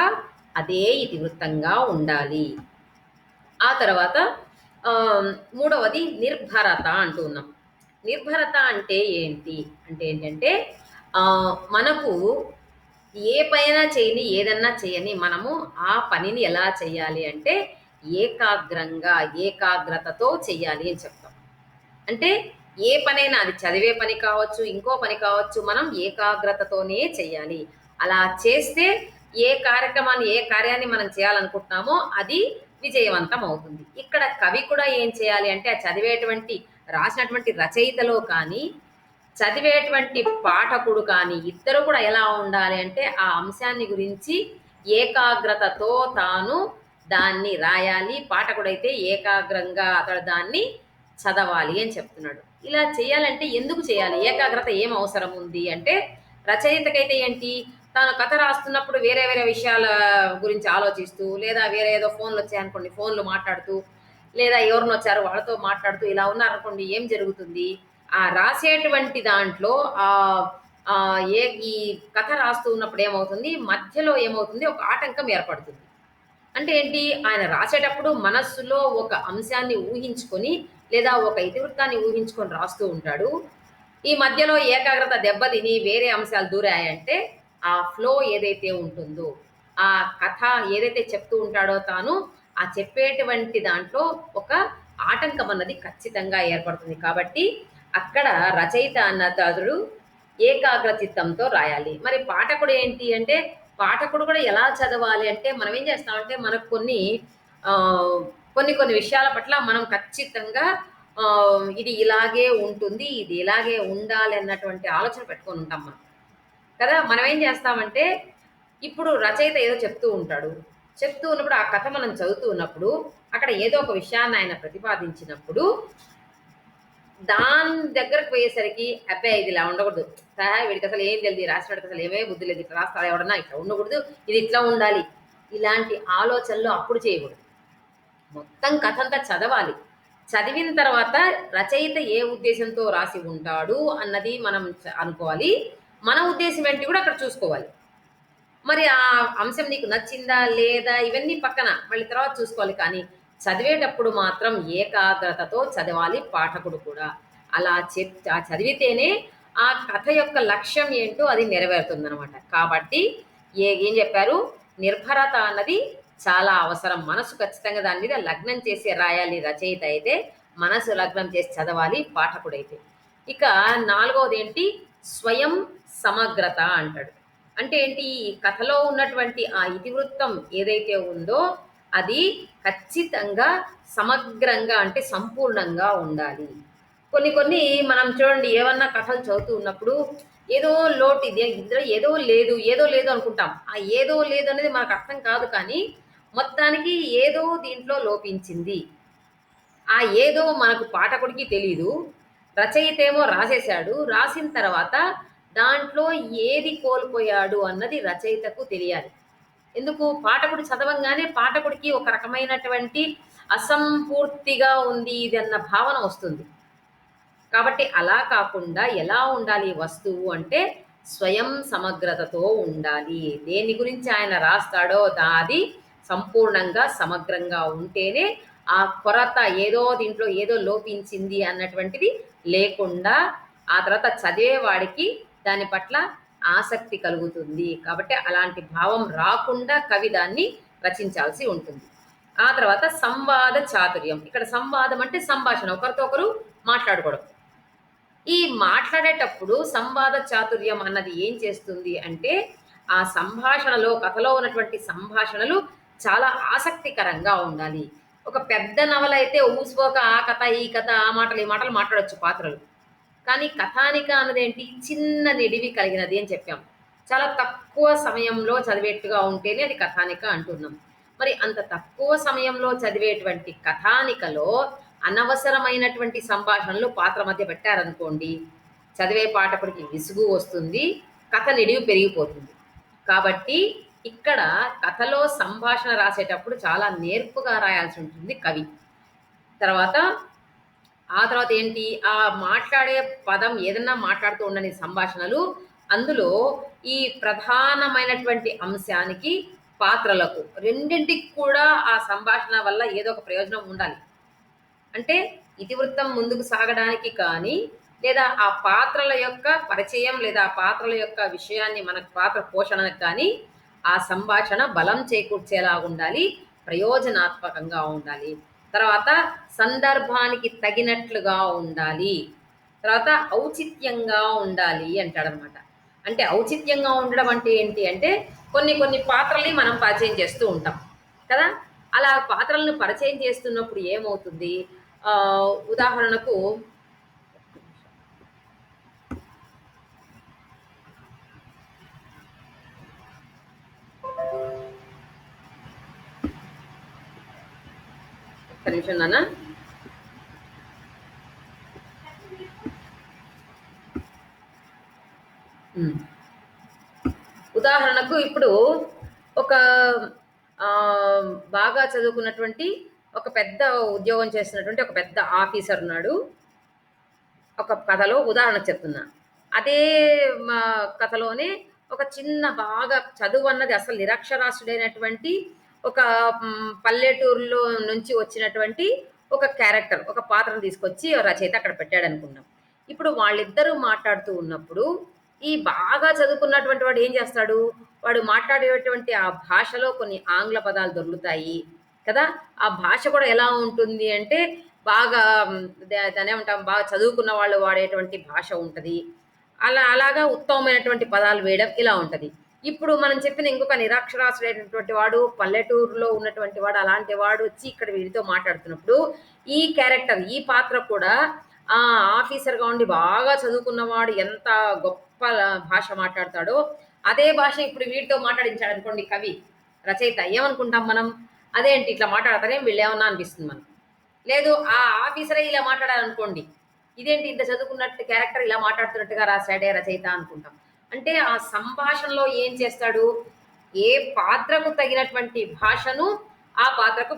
A: అదే ఇతివృత్తంగా ఉండాలి. ఆ తర్వాత మూడవది నిర్భరత అంటూ ఉన్నాం. నిర్భరత అంటే ఏంటి? అంటే ఏంటంటే మనకు ఏ పనైనా చేయని, ఏదన్నా చేయని మనము ఆ పనిని ఎలా చేయాలి అంటే ఏకాగ్రంగా, ఏకాగ్రతతో చెయ్యాలి అని చెప్తాం. అంటే ఏ పనైనా అది చదివే పని కావచ్చు, ఇంకో పని కావచ్చు, మనం ఏకాగ్రతతోనే చెయ్యాలి. అలా చేస్తే ఏ కార్యక్రమాన్ని, ఏ కార్యాన్ని మనం చేయాలనుకుంటున్నామో అది విజయవంతం అవుతుంది. ఇక్కడ కవి కూడా ఏం చేయాలి అంటే, ఆ చదివేటువంటి రాసినటువంటి రచయితలో కానీ, చదివేటువంటి పాఠకుడు కానీ ఇద్దరు కూడా ఎలా ఉండాలి అంటే, ఆ అంశాన్ని గురించి ఏకాగ్రతతో తాను దాన్ని రాయాలి. పాఠకుడైతే ఏకాగ్రంగా అతడు దాన్ని చదవాలి అని చెప్తున్నాడు. ఇలా చేయాలంటే ఎందుకు చేయాలి? ఏకాగ్రత ఏం అవసరం ఉంది అంటే, రచయితకైతే ఏంటి, తాను కథ రాస్తున్నప్పుడు వేరే వేరే విషయాల గురించి ఆలోచిస్తూ, లేదా వేరే ఏదో ఫోన్లు వచ్చాయనుకోండి, ఫోన్లు మాట్లాడుతూ, లేదా ఎవరిని వచ్చారు వాళ్ళతో మాట్లాడుతూ ఇలా ఉన్నారనుకోండి, ఏం జరుగుతుంది? ఆ రాసేటువంటి దాంట్లో ఏ ఈ కథ రాస్తూ ఉన్నప్పుడు ఏమవుతుంది, మధ్యలో ఏమవుతుంది, ఒక ఆటంకం ఏర్పడుతుంది. అంటే ఏంటి, ఆయన రాసేటప్పుడు మనస్సులో ఒక అంశాన్ని ఊహించుకొని లేదా ఒక ఇతివృత్తాన్ని ఊహించుకొని రాస్తూ ఉంటాడు. ఈ మధ్యలో ఏకాగ్రత దెబ్బతిని వేరే అంశాలు దూరాయంటే ఆ ఫ్లో ఏదైతే ఉంటుందో, ఆ కథ ఏదైతే చెప్తూ ఉంటాడో తాను, ఆ చెప్పేటువంటి దాంట్లో ఒక ఆటంకం అన్నది ఖచ్చితంగా ఏర్పడుతుంది. కాబట్టి అక్కడ రచయిత అన్నతడు ఏకాగ్ర చిత్తంతో రాయాలి. మరి పాఠకుడు ఏంటి అంటే, పాఠకుడు కూడా ఎలా చదవాలి అంటే, మనం ఏం చేస్తామంటే మనకు కొన్ని కొన్ని విషయాల పట్ల మనం ఖచ్చితంగా ఇది ఇలాగే ఉంటుంది, ఇది ఇలాగే ఉండాలి అన్నటువంటి ఆలోచన పెట్టుకొని ఉంటాం మనం కదా. మనం ఏం చేస్తామంటే, ఇప్పుడు రచయిత ఏదో చెప్తూ ఉంటాడు, చెప్తూ ఉన్నప్పుడు ఆ కథ మనం చదువుతూ ఉన్నప్పుడు అక్కడ ఏదో ఒక విషయాన్ని ఆయన ప్రతిపాదించినప్పుడు దాని దగ్గరకు పోయేసరికి అబ్బాయి ఇది ఇలా ఉండకూడదు, వీడికి అసలు ఏం తెలియదు, రాసినవాడికి అసలు ఏమే బుద్ధి లేదు, ఇట్లా రాస్తాడు ఎవడన్నా, ఇట్లా ఉండకూడదు, ఇది ఇట్లా ఉండాలి, ఇలాంటి ఆలోచనలు అప్పుడు చేయకూడదు. మొత్తం కథ అంతా చదవాలి. చదివిన తర్వాత రచయిత ఏ ఉద్దేశంతో రాసి ఉంటాడు అన్నది మనం అనుకోవాలి. మన ఉద్దేశం ఏంటి కూడా అక్కడ చూసుకోవాలి. మరి ఆ అంశం నీకు నచ్చిందా లేదా ఇవన్నీ పక్కన మళ్ళీ తర్వాత చూసుకోవాలి. కానీ చదివేటప్పుడు మాత్రం ఏకాగ్రతతో చదవాలి పాఠకుడు కూడా. అలా చదివితేనే ఆ కథ యొక్క లక్ష్యం ఏంటో అది నెరవేరుతుందనమాట. కాబట్టి ఏం చెప్పారు, నిర్భరత అన్నది చాలా అవసరం. మనసు ఖచ్చితంగా దాని మీద లగ్నం చేసి రాయాలి రచయిత అయితే, మనసు లగ్నం చేసి చదవాలి పాఠకుడైతే. ఇక నాలుగవది ఏంటి, స్వయం సమగ్రత అంటాడు. అంటే ఏంటి, ఈ కథలో ఉన్నటువంటి ఆ ఇతివృత్తం ఏదైతే ఉందో అది ఖచ్చితంగా సమగ్రంగా అంటే సంపూర్ణంగా ఉండాలి. కొన్ని కొన్ని మనం చూడండి, ఏమన్నా కథలు చదువుతూ ఉన్నప్పుడు ఏదో లోటు, ఇది ఇందులో ఏదో లేదు ఏదో లేదు అనుకుంటాం. ఆ ఏదో లేదు అనేది మనకు అర్థం కాదు, కానీ మొత్తానికి ఏదో దీంట్లో లోపించింది. ఆ ఏదో మనకు పాఠకుడికి తెలీదు. రచయిత ఏమో రాసేశాడు, రాసిన తర్వాత దాంట్లో ఏది కోల్పోయాడు అన్నది రచయితకు తెలియాలి. ఎందుకు, పాఠకుడు చదవంగానే పాఠకుడికి ఒక రకమైనటువంటి అసంపూర్తిగా ఉంది ఇది అన్న భావన వస్తుంది. కాబట్టి అలా కాకుండా ఎలా ఉండాలి వస్తువు అంటే, స్వయం సమగ్రతతో ఉండాలి. దేని గురించి ఆయన రాస్తాడో అది సంపూర్ణంగా సమగ్రంగా ఉంటేనే ఆ కొరత ఏదో దీంట్లో ఏదో లోపించింది అన్నటువంటిది లేకుండా ఆ తర్వాత చదివేవాడికి దాని పట్ల ఆసక్తి కలుగుతుంది. కాబట్టి అలాంటి భావం రాకుండా కవి దాన్ని రచించాల్సి ఉంటుంది. ఆ తర్వాత సంవాద చాతుర్యం. ఇక్కడ సంవాదం అంటే సంభాషణ, ఒకరితో ఒకరు మాట్లాడుకోవడం. ఈ మాట్లాడేటప్పుడు సంవాద చాతుర్యం అన్నది ఏం చేస్తుంది అంటే, ఆ సంభాషణలో కథలో ఉన్నటువంటి సంభాషణలు చాలా ఆసక్తికరంగా ఉండాలి. ఒక పెద్ద నవల అయితే ఊసిపోక ఆ కథ ఈ కథ ఆ మాటలు ఈ మాటలు మాట్లాడొచ్చు పాత్రలు. కానీ కథానిక అన్నదేంటి, చిన్న నిడివి కలిగినది అని చెప్పాం. చాలా తక్కువ సమయంలో చదివేట్టుగా ఉంటేనే అది కథానిక అంటున్నాం. మరి అంత తక్కువ సమయంలో చదివేటువంటి కథానికలో అనవసరమైనటువంటి సంభాషణలు పాత్ర మధ్య పెట్టారనుకోండి, చదివే పాఠకుడికి విసుగు వస్తుంది, కథ నిడివి పెరిగిపోతుంది. కాబట్టి ఇక్కడ కథలో సంభాషణ రాసేటప్పుడు చాలా నేర్పుగా రాయాల్సి ఉంటుంది కవి. తర్వాత ఆ తర్వాత ఏంటి? ఆ మాట్లాడే పదం ఏదన్నా మాట్లాడుతూ ఉండని సంభాషణలు, అందులో ఈ ప్రధానమైనటువంటి అంశానికి, పాత్రలకు రెండింటికి కూడా ఆ సంభాషణ వల్ల ఏదో ఒక ప్రయోజనం ఉండాలి. అంటే ఇతివృత్తం ముందుకు సాగడానికి కానీ, లేదా ఆ పాత్రల యొక్క పరిచయం, లేదా ఆ పాత్రల యొక్క విషయాన్ని మనకు పాత్ర పోషణకు కానీ, ఆ సంభాషణ బలం చేకూర్చేలాగుండాలి. ప్రయోజనాత్మకంగా ఉండాలి. తర్వాత సందర్భానికి తగినట్లుగా ఉండాలి. తర్వాత ఔచిత్యంగా ఉండాలి అంటాడనమాట. అంటే ఔచిత్యంగా ఉండడం అంటే ఏంటి అంటే, కొన్ని కొన్ని పాత్రల్ని మనం పరిచయం చేస్తూ ఉంటాం కదా! అలా పాత్రలను పరిచయం చేస్తున్నప్పుడు ఏమవుతుంది? ఉదాహరణకు ఒక్క నిమిషం నాన్న. హ్మ్. ఉదాహరణకు ఇప్పుడు ఒక బాగా చదువుకున్నటువంటి ఒక పెద్ద ఉద్యోగం చేస్తున్నటువంటి ఒక పెద్ద ఆఫీసర్ ఉన్నాడు. ఒక కథలో ఉదాహరణకు చెప్తున్నా. అదే మా కథలోనే ఒక చిన్న బాగా చదువన్నది అసలు నిరక్షరాస్యుడైనటువంటి ఒక పల్లెటూరులో నుంచి వచ్చినటువంటి ఒక క్యారెక్టర్, ఒక పాత్రను తీసుకొచ్చి రచయిత అక్కడ పెట్టాడనుకుందాం. ఇప్పుడు వాళ్ళిద్దరూ మాట్లాడుతూ ఉన్నప్పుడు, ఈ బాగా చదువుకున్నటువంటి వాడు ఏం చేస్తాడు? వాడు మాట్లాడేటువంటి ఆ భాషలో కొన్ని ఆంగ్ల పదాలు దొర్లుతాయి కదా! ఆ భాష కూడా ఎలా ఉంటుంది అంటే, బాగా దాన్నేమంటాం, బాగా చదువుకున్న వాళ్ళు వాడేటువంటి భాష ఉంటది. అలాగా ఉత్తమమైనటువంటి పదాలు వేయడం ఇలా ఉంటది. ఇప్పుడు మనం చెప్పిన ఇంకొక నిరక్షరాస్యుడైనటువంటి వాడు, పల్లెటూరులో ఉన్నటువంటి వాడు, అలాంటి వాడు వచ్చి ఇక్కడ వీడితో మాట్లాడుతున్నప్పుడు, ఈ క్యారెక్టర్, ఈ పాత్ర కూడా ఆఫీసర్‌గా ఉండి బాగా చదువుకున్నవాడు ఎంత గొప్ప భాష మాట్లాడతాడో, అదే భాష ఇప్పుడు వీడితో మాట్లాడించాడనుకోండి కవి, రచయిత, ఏమనుకుంటాం మనం? అదేంటి ఇట్లా మాట్లాడతారేం వీళ్ళేమన్నా అనిపిస్తుంది మనకు. లేదు ఆ ఆఫీసరే ఇలా మాట్లాడారనుకోండి, ఇదేంటి ఇంత చదువుకున్నట్టు క్యారెక్టర్ ఇలా మాట్లాడుతున్నట్టుగా రాసాడే రచయిత అనుకుంటాం. అంటే ఆ సంభాషణలో ఏం చేస్తాడు? ఏ పాత్రకు తగినటువంటి భాషను ఆ పాత్రకు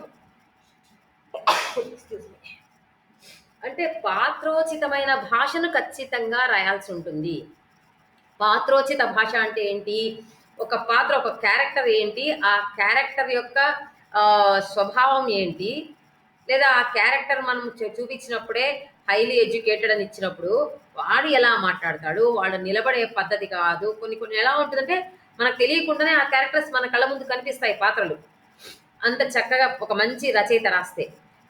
A: ఎక్స్‌క్యూజ్ మీ. అంటే పాత్రోచితమైన భాషను ఖచ్చితంగా రాయాల్సి ఉంటుంది. పాత్రోచిత భాష అంటే ఏంటి? ఒక పాత్ర, ఒక క్యారెక్టర్ ఏంటి? ఆ క్యారెక్టర్ యొక్క స్వభావం ఏంటి? లేదా ఆ క్యారెక్టర్ మనం చూపించినప్పుడే హైలీ ఎడ్యుకేటెడ్ అని ఇచ్చినప్పుడు, వాడు ఎలా మాట్లాడతాడు? వాడు నిలబడే పద్ధతి కాదు. కొన్ని కొన్ని ఎలా ఉంటుందంటే, మనకు తెలియకుండానే ఆ క్యారెక్టర్స్ మన కళ్ళ ముందు కనిపిస్తాయి పాత్రలు. అంత చక్కగా ఒక మంచి రచయిత రాస్తే.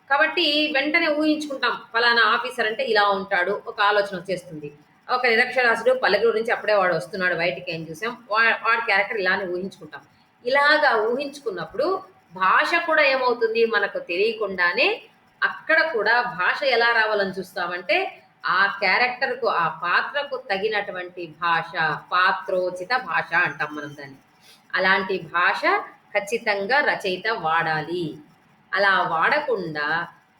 A: కాబట్టి వెంటనే ఊహించుకుంటాం. ఫలానా ఆఫీసర్ అంటే ఇలా ఉంటాడు. ఒక ఆలోచన వచ్చేస్తుంది. ఒక నిరక్షరాస్యుడు పల్లెటూరు నుంచి అప్పుడే వాడు వస్తున్నాడు బయటికి ఏం చూసాం. వాడి క్యారెక్టర్ ఇలానే ఊహించుకుంటాం. ఇలాగా ఊహించుకున్నప్పుడు భాష కూడా ఏమవుతుంది మనకు తెలియకుండానే, అక్కడ కూడా భాష ఎలా రావాలని చూస్తామంటే, ఆ క్యారెక్టర్‌కు, ఆ పాత్రకు తగినటువంటి భాష, పాత్రోచిత భాష అంటాం మనం దాన్ని. అలాంటి భాష ఖచ్చితంగా రచయిత వాడాలి. అలా వాడకుండా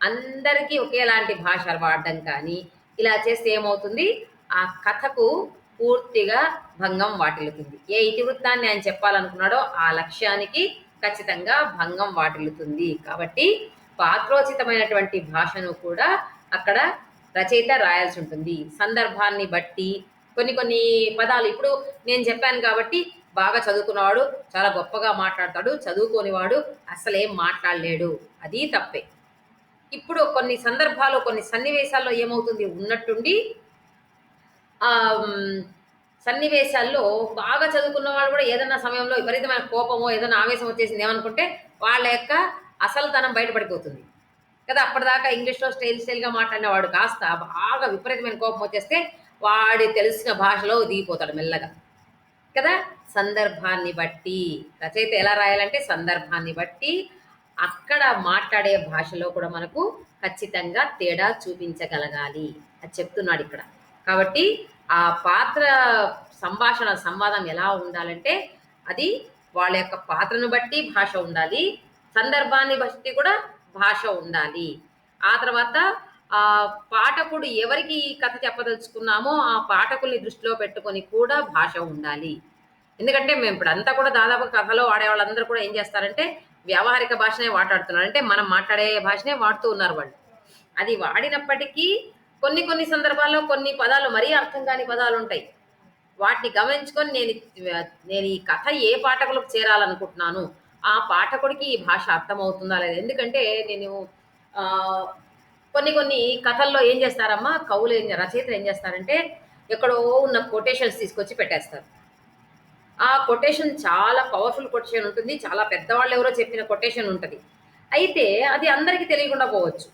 A: అందరికీ ఒకేలాంటి భాష వాడడం కానీ, ఇలా చేస్తే ఏమవుతుంది? ఆ కథకు పూర్తిగా భంగం వాటిల్లుతుంది. ఏ ఇతివృత్తాన్ని ఆయన చెప్పాలనుకున్నాడో ఆ లక్ష్యానికి ఖచ్చితంగా భంగం వాటిల్లుతుంది. కాబట్టి పాత్రోచితమైనటువంటి భాషను కూడా అక్కడ రచయిత రాయాల్సి ఉంటుంది. సందర్భాన్ని బట్టి కొన్ని కొన్ని పదాలు ఇప్పుడు నేను చెప్పాను కాబట్టి, బాగా చదువుకున్నవాడు చాలా గొప్పగా మాట్లాడతాడు. చదువుకోనివాడు అస్సలేం మాట్లాడలేడు. అది తప్పే. ఇప్పుడు కొన్ని సందర్భాల్లో, కొన్ని సన్నివేశాల్లో ఏమవుతుంది ఉన్నట్టుండి హ్మ్, సన్నివేశాల్లో బాగా చదువుకున్న వాళ్ళు కూడా ఏదన్నా సమయంలో విపరీతమైన కోపమో, ఏదైనా ఆవేశం వచ్చేసింది ఏమనుకుంటే, వాళ్ళ యొక్క అసలుతనం బయటపడిపోతుంది. కదా! అప్పటిదాకా ఇంగ్లీష్‌లో స్టైల్‌గా మాట్లాడినవాడు కాస్త బాగా విపరీతమైన కోపం వచ్చేస్తే, వాడి తెలిసిన భాషలో దిగిపోతాడు మెల్లగా. కదా! సందర్భాన్ని బట్టి రచయిత ఎలా రాయాలంటే, సందర్భాన్ని బట్టి అక్కడ మాట్లాడే భాషలో కూడా మనకు ఖచ్చితంగా తేడా చూపించగలగాలి. అది చెప్తున్నాడిక్కడ. కాబట్టి ఆ పాత్ర సంభాషణ, సంవాదం ఎలా ఉండాలంటే, అది వాళ్ళ యొక్క పాత్రను బట్టి భాష ఉండాలి. సందర్భాన్ని బట్టి కూడా భాష ఉండాలి. ఆ తర్వాత పాఠకుడు ఎవరికి ఈ కథ చెప్పదలుచుకున్నామో, ఆ పాఠకుల్ని దృష్టిలో పెట్టుకొని కూడా భాష ఉండాలి. ఎందుకంటే మేమిప్పుడంతా కూడా దాదాపు కథలో వాడేవాళ్ళందరూ కూడా ఏం చేస్తారంటే, వ్యావహారిక భాషనే మాట్లాడుతున్నారు. అంటే మనం మాట్లాడే భాషనే వాడుతూ ఉన్నారు వాళ్ళు. అది వాడినప్పటికీ కొన్ని కొన్ని సందర్భాల్లో కొన్ని పదాలు మరీ అర్థం కాని పదాలుంటాయి. వాటిని గమనించుకొని నేను ఈ కథ ఏ పాఠకులకు చేరాలనుకుంటున్నాను, ఆ పాఠకుడికి ఈ భాష అర్థమవుతుందా లేదా? ఎందుకంటే నేను ఆహ్, కొన్ని కొన్ని కథల్లో ఏం చేస్తారమ్మా, రచయితలు ఏం చేస్తారంటే, ఎక్కడో ఉన్న కొటేషన్స్ తీసుకొచ్చి పెట్టేస్తారు. ఆ కొటేషన్ చాలా పవర్‌ఫుల్ కొటేషన్ ఉంటుంది. చాలా పెద్దవాళ్ళెవరో చెప్పిన కొటేషన్ ఉంటది. అయితే అది అందరికి తెలియకుండా పోవచ్చు.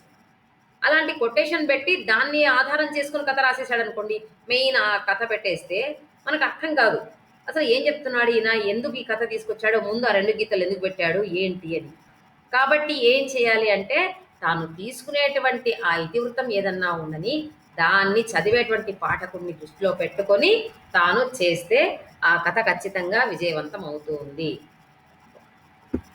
A: అలాంటి కొటేషన్ పెట్టి దాన్ని ఆధారం చేసుకొని కథ రాసేసాడనుకోండి, మెయిన్ ఆ కథ పెట్టేస్తే మనకు అర్థం కాదు. అసలు ఏం చెప్తున్నాడు ఈయన? ఎందుకు ఈ కథ తీసుకొచ్చాడో, ముందు ఆ 2 గీతలు ఎందుకు పెట్టాడు? ఏంటి అని. కాబట్టి ఏం చేయాలి అంటే, తాను తీసుకునేటువంటి ఆ ఇతివృత్తం ఏదన్నా ఉండని, దాన్ని చదివేటువంటి పాఠకుడిని దృష్టిలో పెట్టుకొని తాను చేస్తే, ఆ కథ ఖచ్చితంగా విజయవంతం అవుతుంది.